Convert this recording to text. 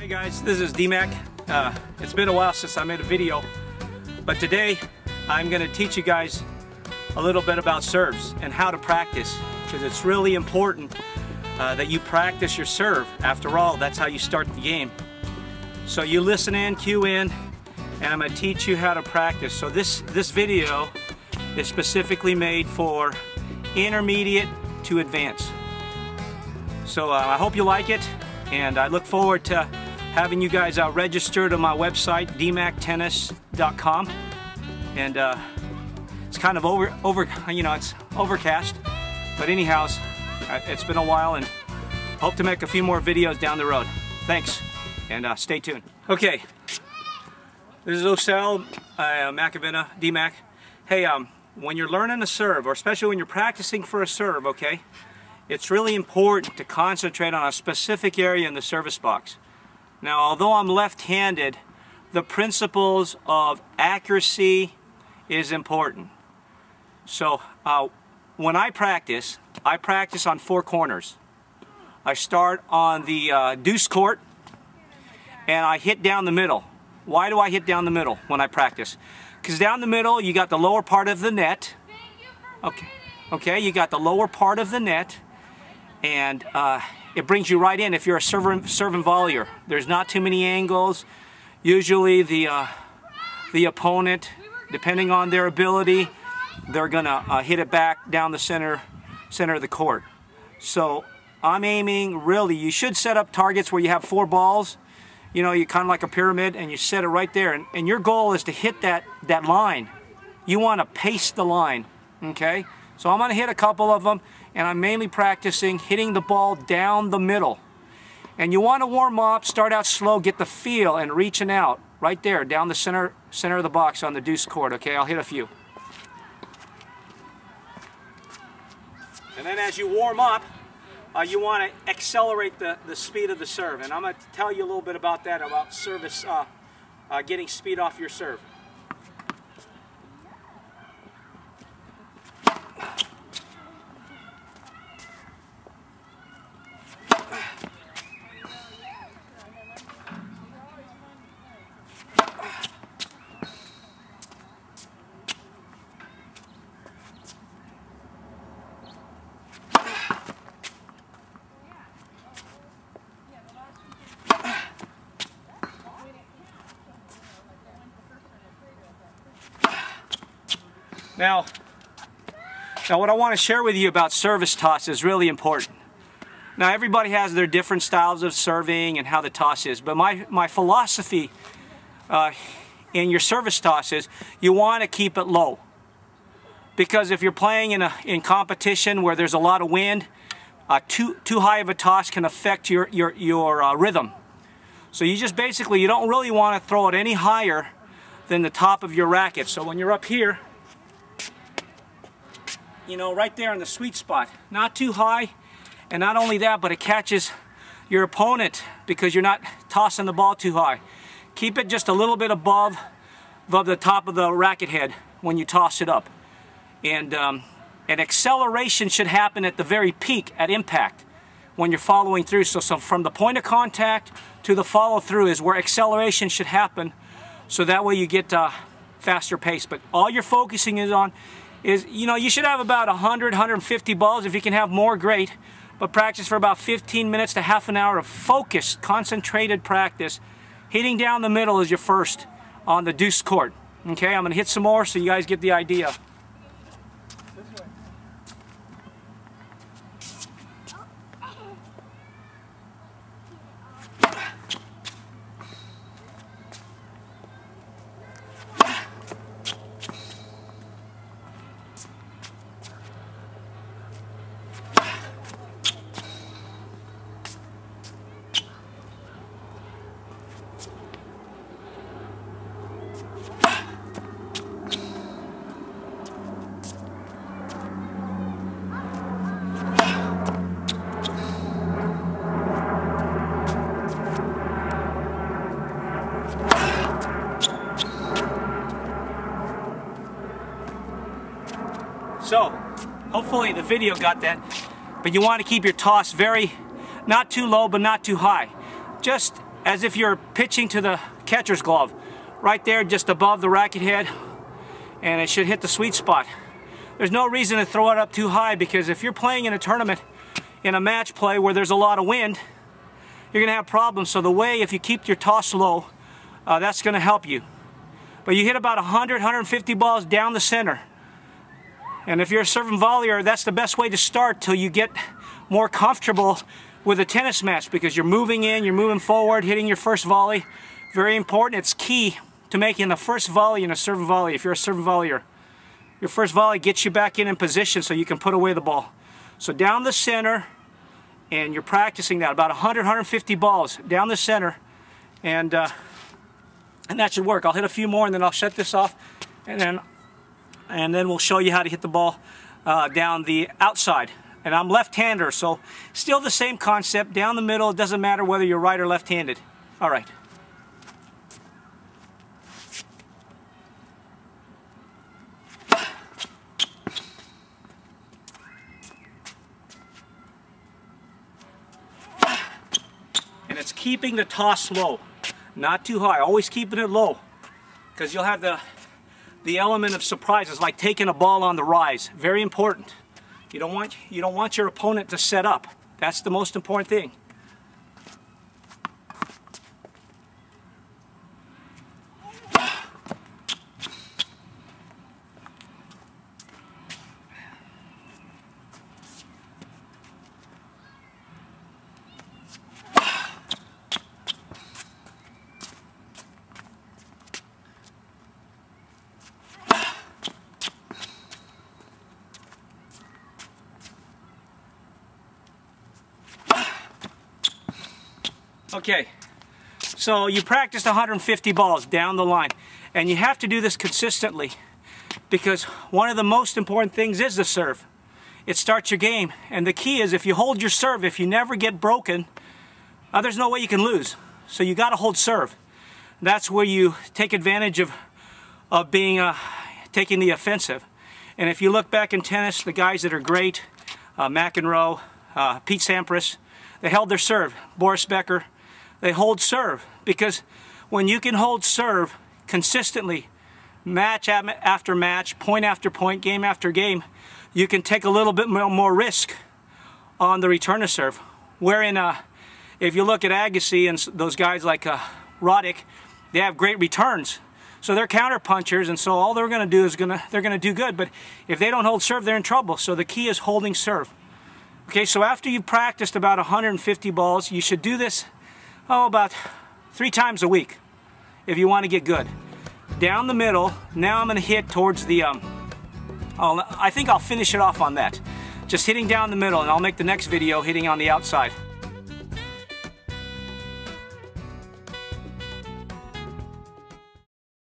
Hey guys, this is DMAC. It's been a while since I made a video, but today I'm going to teach you guys a little bit about serves and how to practice, because it's really important that you practice your serve. After all, that's how you start the game. So you listen in, cue in, and I'm going to teach you how to practice. So this video is specifically made for intermediate to advanced. So I hope you like it, and I look forward to having you guys registered on my website, dmactennis.com. And it's kind of it's overcast, but anyhow, it's been a while, and hope to make a few more videos down the road. Thanks, and stay tuned. Okay, this is Osel Macavina, DMAC. Hey, when you're learning a serve, or especially when you're practicing for a serve, okay, it's really important to concentrate on a specific area in the service box. Now, although I'm left-handed, the principles of accuracy is important. So when I practice on four corners. I start on the deuce court, and I hit down the middle. Why do I hit down the middle when I practice? Because down the middle, you got the lower part of the net. Okay, you got the lower part of the net, and it brings you right in if you're a serve and volleyer. There's not too many angles. Usually the opponent, depending on their ability, they're gonna hit it back down the center of the court. So I'm aiming, really, you should set up targets where you have four balls. You know, you kind of like a pyramid, and you set it right there. And your goal is to hit that line. You want to pace the line, okay? So I'm going to hit a couple of them, and I'm mainly practicing hitting the ball down the middle. And you want to warm up, start out slow, get the feel, and reaching out right there down the center of the box on the deuce court, okay? I'll hit a few. And then as you warm up, you want to accelerate the speed of the serve. And I'm going to tell you a little bit about that, about service, getting speed off your serve. Now what I want to share with you about service toss is really important. Now, everybody has their different styles of serving and how the toss is, but my philosophy in your service toss is you want to keep it low. Because if you're playing in competition where there's a lot of wind, too high of a toss can affect your rhythm. So you just basically, you don't really want to throw it any higher than the top of your racket. So when you're up here, you know, right there in the sweet spot, not too high, and not only that, but it catches your opponent because you're not tossing the ball too high. Keep it just a little bit above the top of the racket head when you toss it up. And an acceleration should happen at the very peak, at impact, when you're following through. So from the point of contact to the follow through is where acceleration should happen, so that way you get faster pace. But all you're focusing on is, you know, you should have about 100, 150 balls. If you can have more, great. But practice for about 15 minutes to half an hour of focused, concentrated practice. Hitting down the middle is your first on the deuce court. Okay, I'm going to hit some more so you guys get the idea. So, hopefully the video got that. But you want to keep your toss not too low, but not too high. Just as if you're pitching to the catcher's glove. Right there, just above the racket head, and it should hit the sweet spot. There's no reason to throw it up too high, because if you're playing in a tournament, in a match play where there's a lot of wind, you're going to have problems. So the way, if you keep your toss low, that's going to help you. But you hit about 100, 150 balls down the center. And if you're a serve and volleyer, that's the best way to start till you get more comfortable with a tennis match, because you're moving in, you're moving forward, hitting your first volley. Very important. It's key to making the first volley in a serve and volley. If you're a serve and volleyer, your first volley gets you back in position so you can put away the ball. So down the center, and you're practicing that about 100, 150 balls down the center, and that should work. I'll hit a few more, and then I'll shut this off, and then we'll show you how to hit the ball down the outside. And I'm left-hander, so still the same concept. Down the middle, it doesn't matter whether you're right or left-handed. All right. And it's keeping the toss low, not too high. Always keeping it low, because you'll have the element of surprises, like taking a ball on the rise. Very important. You don't want your opponent to set up. That's the most important thing. Okay, so you practiced 150 balls down the line, and you have to do this consistently, because one of the most important things is the serve. It starts your game, and the key is, if you hold your serve, if you never get broken, there's no way you can lose. So you got to hold serve. That's where you take advantage of taking the offensive. And if you look back in tennis, the guys that are great, McEnroe, Pete Sampras, they held their serve. Boris Becker, they hold serve, because when you can hold serve consistently, match after match, point after point, game after game, you can take a little bit more risk on the return of serve. Wherein, if you look at Agassi and those guys like Roddick, they have great returns. So they're counter punchers, and so all they're going to do is they're going to do good. But if they don't hold serve, they're in trouble. So the key is holding serve. Okay, so after you've practiced about 150 balls, you should do this, about 3 times a week if you want to get good. Down the middle, now I'm going to hit towards the, I think I'll finish it off on that. Just hitting down the middle, and I'll make the next video hitting on the outside.